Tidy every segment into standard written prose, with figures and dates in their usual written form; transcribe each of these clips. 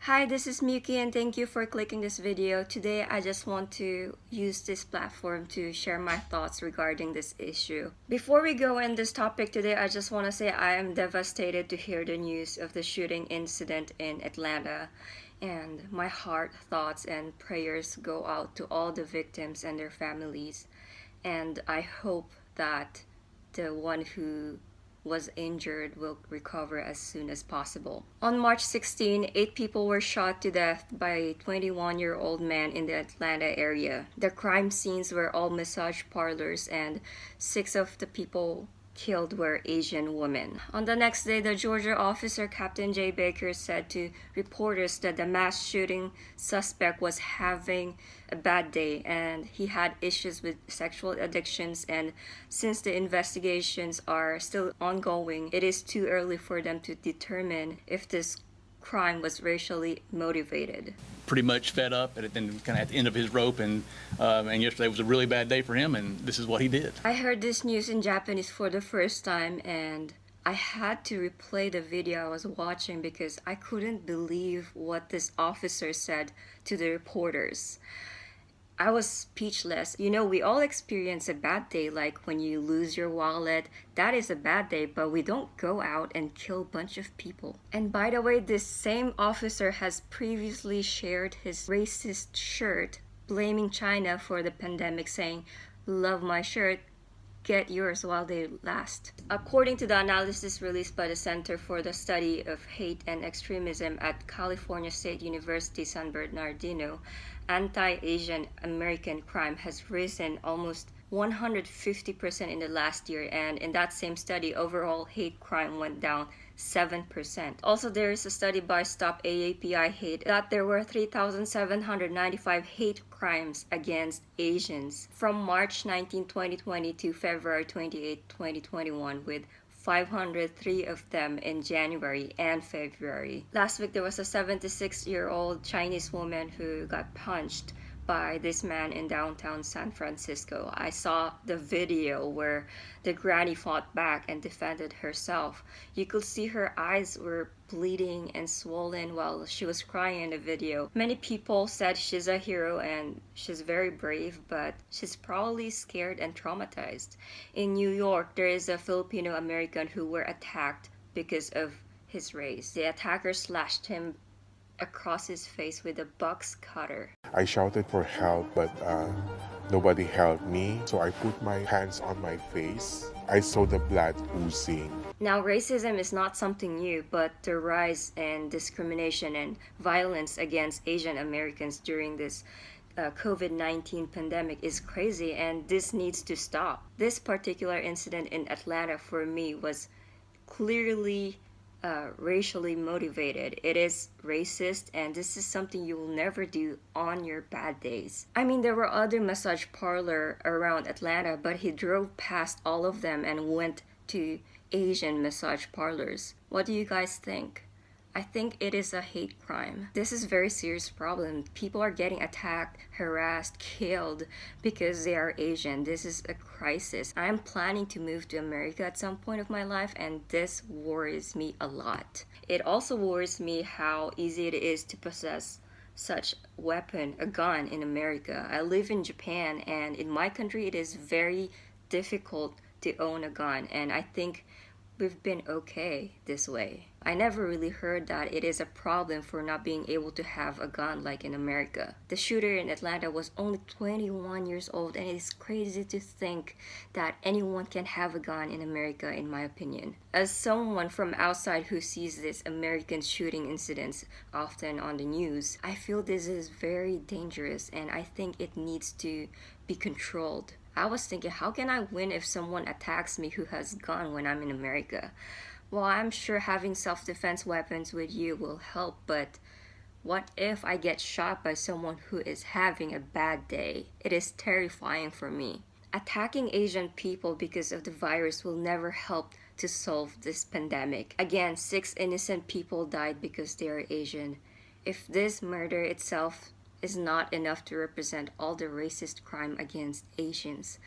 Hi, this is Miyuki and thank you for clicking this video. Today I just want to use this platform to share my thoughts regarding this issue. Before we go in this topic today, I just want to say I am devastated to hear the news of the shooting incident in Atlanta, and my heart, thoughts, and prayers go out to all the victims and their families. And I hope that the one who was injured will recover as soon as possible. On March 16, 8 people were shot to death by a 21-year-old man in the Atlanta area. The crime scenes were all massage parlors, and 6 of the people killed were Asian women. On the next day, the Georgia officer Captain J. Baker said to reporters that the mass shooting suspect was having a bad day and he had issues with sexual addictions, and since the investigations are still ongoing, it is too early for them to determine if this crime was racially motivated. Pretty much fed up and kind of at the end of his rope, and yesterday was a really bad day for him, and this is what he did. I heard this news in Japanese for the first time, and I had to replay the video I was watching because I couldn't believe what this officer said to the reporters. I was speechless. You know, we all experience a bad day, like when you lose your wallet. That is a bad day, but we don't go out and kill a bunch of people. And by the way, this same officer has previously shared his racist shirt, blaming China for the pandemic, saying, "Love my shirt, get yours while they last." According to the analysis released by the Center for the Study of Hate and Extremism at California State University San Bernardino, anti-Asian American crime has risen almost 150% in the last year, and in that same study, overall hate crime went down 7%. Also, there is a study by Stop AAPI Hate that there were 3,795 hate crimes against Asians from March 19, 2020 to February 28, 2021, with 503 of them in January and February. Last week, there was a 76-year-old Chinese woman who got punched by this man in downtown San Francisco. I saw the video where the granny fought back and defended herself. You could see her eyes were bleeding and swollen while she was crying in the video. Many people said she's a hero and she's very brave, but she's probably scared and traumatized. In New York, there is a Filipino American who were attacked because of his race. The attacker slashed him across his face with a box cutter. I shouted for help, but nobody helped me, so I put my hands on my face. I saw the blood oozing. Now, racism is not something new, but the rise in discrimination and violence against Asian Americans during this COVID-19 pandemic is crazy, and this needs to stop. This particular incident in Atlanta for me was clearly racially motivated. It is racist, and this is something you will never do on your bad days. I mean, there were other massage parlor around Atlanta, but he drove past all of them and went to Asian massage parlors. What do you guys think? I think it is a hate crime. This is a very serious problem. People are getting attacked, harassed, killed because they are Asian. This is a crisis. I am planning to move to America at some point of my life, and this worries me a lot. It also worries me how easy it is to possess such weapon, a gun, in America. I live in Japan, and in my country it is very difficult to own a gun, and I think we've been okay this way. I never really heard that it is a problem for not being able to have a gun like in America. The shooter in Atlanta was only 21 years old, and it is crazy to think that anyone can have a gun in America, in my opinion. As someone from outside who sees these American shooting incidents often on the news, I feel this is very dangerous, and I think it needs to be controlled. I was thinking, how can I win if someone attacks me who has a gun when I'm in America? Well, I'm sure having self-defense weapons with you will help, but what if I get shot by someone who is having a bad day? It is terrifying for me. Attacking Asian people because of the virus will never help to solve this pandemic. Again, 6 innocent people died because they are Asian. If this murder itself is not enough to represent all the racist crime against Asians,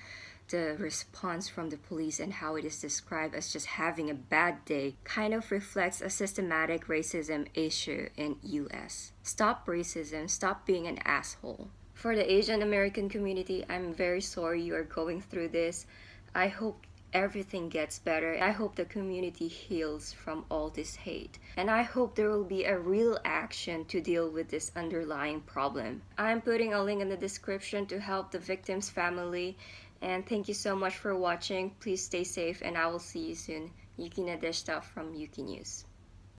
the response from the police and how it is described as just having a bad day kind of reflects a systematic racism issue in US. Stop racism, stop being an asshole. For the Asian American community, I'm very sorry you are going through this. I hope everything gets better. I hope the community heals from all this hate. And I hope there will be a real action to deal with this underlying problem. I'm putting a link in the description to help the victim's family. And thank you so much for watching. Please stay safe and I will see you soon. Yuki Nadeshita from Yuki News.